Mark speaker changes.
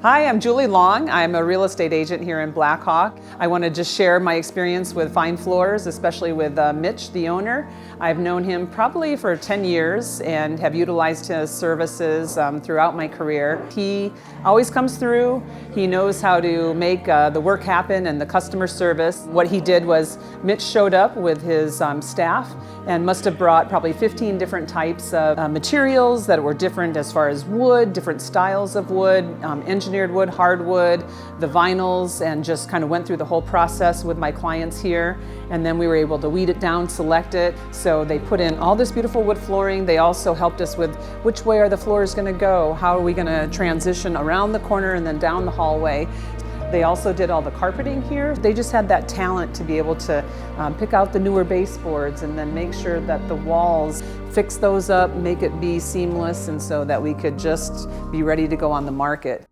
Speaker 1: Hi, I'm Julie Long. I'm a real estate agent here in Blackhawk. I want to just share my experience with fine floors, especially with Mitch, the owner. I've known him probably for 10 years and have utilized his services throughout my career. He always comes through. He knows how to make the work happen and the customer service. What he did was Mitch showed up with his staff and must have brought probably 15 different types of materials that were different as far as wood, different styles of wood, engineered wood, hardwood, the vinyls, and just kind of went through the whole process with my clients here. And then we were able to weed it down, select it. So they put in all this beautiful wood flooring. They also helped us with which way are the floors going to go? How are we going to transition around the corner and then down the hallway? They also did all the carpeting here. They just had that talent to be able to pick out the newer baseboards and then make sure that the walls, fix those up, make it be seamless, and so that we could just be ready to go on the market.